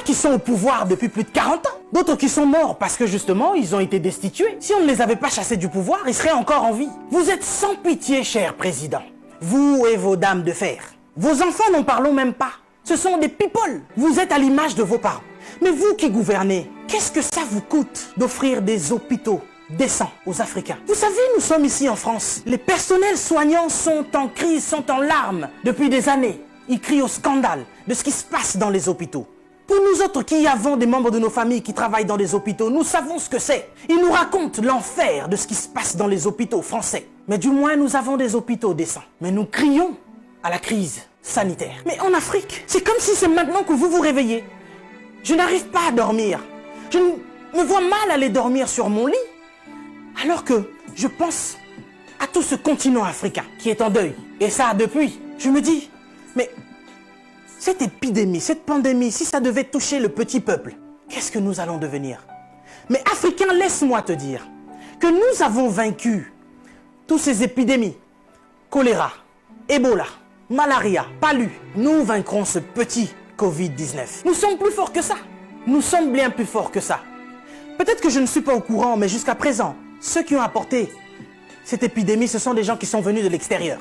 qui sont au pouvoir depuis plus de 40 ans. D'autres qui sont morts parce que justement, ils ont été destitués. Si on ne les avait pas chassés du pouvoir, ils seraient encore en vie. Vous êtes sans pitié, cher président. Vous et vos dames de fer. Vos enfants, n'en parlons même pas. Ce sont des people. Vous êtes à l'image de vos parents. Mais vous qui gouvernez, qu'est-ce que ça vous coûte d'offrir des hôpitaux décents aux Africains? Vous savez, nous sommes ici en France. Les personnels soignants sont en crise, sont en larmes depuis des années. Ils crient au scandale de ce qui se passe dans les hôpitaux. Pour nous autres qui avons des membres de nos familles qui travaillent dans des hôpitaux, nous savons ce que c'est. Ils nous racontent l'enfer de ce qui se passe dans les hôpitaux français. Mais du moins, nous avons des hôpitaux décents. Mais nous crions à la crise sanitaire. Mais en Afrique, c'est comme si c'est maintenant que vous vous réveillez. Je n'arrive pas à dormir. Je me vois mal aller dormir sur mon lit. Alors que je pense à tout ce continent africain qui est en deuil. Et ça, depuis, je me dis, mais cette épidémie, cette pandémie, si ça devait toucher le petit peuple, qu'est-ce que nous allons devenir? Mais Africains, laisse-moi te dire que nous avons vaincu toutes ces épidémies. Choléra, Ebola, malaria, palu. Nous vaincrons ce petit Covid-19. Nous sommes plus forts que ça. Nous sommes bien plus forts que ça. Peut-être que je ne suis pas au courant, mais jusqu'à présent, ceux qui ont apporté cette épidémie, ce sont des gens qui sont venus de l'extérieur.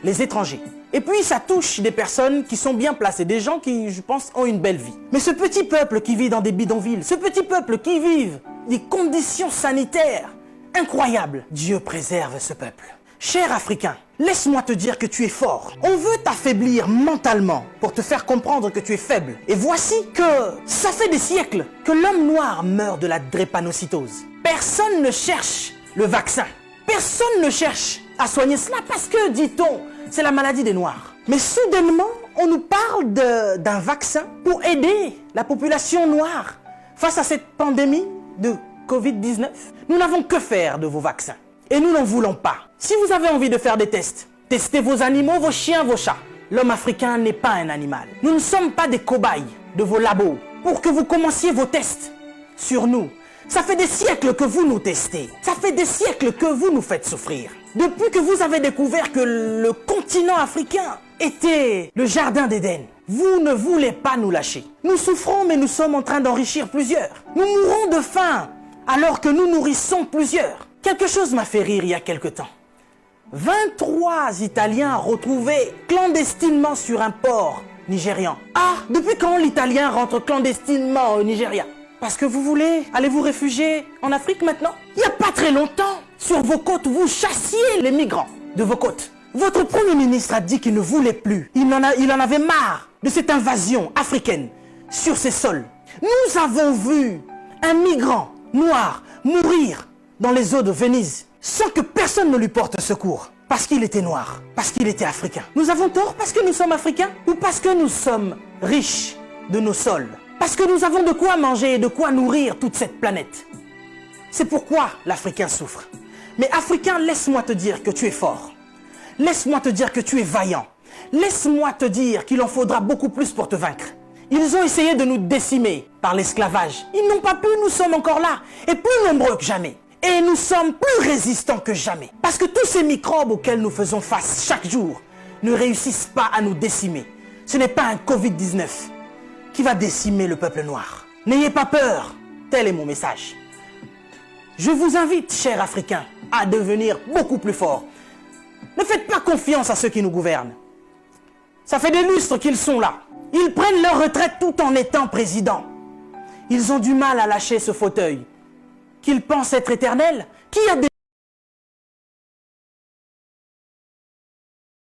Les étrangers. Et puis ça touche des personnes qui sont bien placées, des gens qui, je pense, ont une belle vie. Mais ce petit peuple qui vit dans des bidonvilles, ce petit peuple qui vit des conditions sanitaires incroyables, Dieu préserve ce peuple. Cher Africain, laisse-moi te dire que tu es fort. On veut t'affaiblir mentalement pour te faire comprendre que tu es faible. Et voici que ça fait des siècles que l'homme noir meurt de la drépanocytose. Personne ne cherche le vaccin. Personne ne cherche à soigner cela parce que, dit-on, c'est la maladie des Noirs. Mais soudainement, on nous parle d'un vaccin pour aider la population noire face à cette pandémie de Covid-19. Nous n'avons que faire de vos vaccins. Et nous n'en voulons pas. Si vous avez envie de faire des tests, testez vos animaux, vos chiens, vos chats. L'homme africain n'est pas un animal. Nous ne sommes pas des cobayes de vos labos pour que vous commenciez vos tests sur nous. Ça fait des siècles que vous nous testez. Ça fait des siècles que vous nous faites souffrir. Depuis que vous avez découvert que le continent africain était le jardin d'Éden, vous ne voulez pas nous lâcher. Nous souffrons, mais nous sommes en train d'enrichir plusieurs. Nous mourons de faim alors que nous nourrissons plusieurs. Quelque chose m'a fait rire il y a quelque temps. 23 Italiens retrouvés clandestinement sur un port nigérian. Ah, depuis quand l'Italien rentre clandestinement au Nigeria? Parce que vous voulez aller vous réfugier en Afrique maintenant? Il n'y a pas très longtemps, sur vos côtes, vous chassiez les migrants de vos côtes. Votre Premier ministre a dit qu'il ne voulait plus. Il en avait marre de cette invasion africaine sur ses sols. Nous avons vu un migrant noir mourir dans les eaux de Venise sans que personne ne lui porte secours. Parce qu'il était noir, parce qu'il était africain. Nous avons tort parce que nous sommes africains ou parce que nous sommes riches de nos sols? Parce que nous avons de quoi manger et de quoi nourrir toute cette planète. C'est pourquoi l'Africain souffre. Mais Africain, laisse-moi te dire que tu es fort. Laisse-moi te dire que tu es vaillant. Laisse-moi te dire qu'il en faudra beaucoup plus pour te vaincre. Ils ont essayé de nous décimer par l'esclavage. Ils n'ont pas pu, nous sommes encore là. Et plus nombreux que jamais. Et nous sommes plus résistants que jamais. Parce que tous ces microbes auxquels nous faisons face chaque jour ne réussissent pas à nous décimer. Ce n'est pas un Covid-19 qui va décimer le peuple noir. N'ayez pas peur, tel est mon message. Je vous invite, chers Africains, à devenir beaucoup plus forts. Ne faites pas confiance à ceux qui nous gouvernent. Ça fait des lustres qu'ils sont là. Ils prennent leur retraite tout en étant présidents. Ils ont du mal à lâcher ce fauteuil qu'ils pensent être éternel. Qui a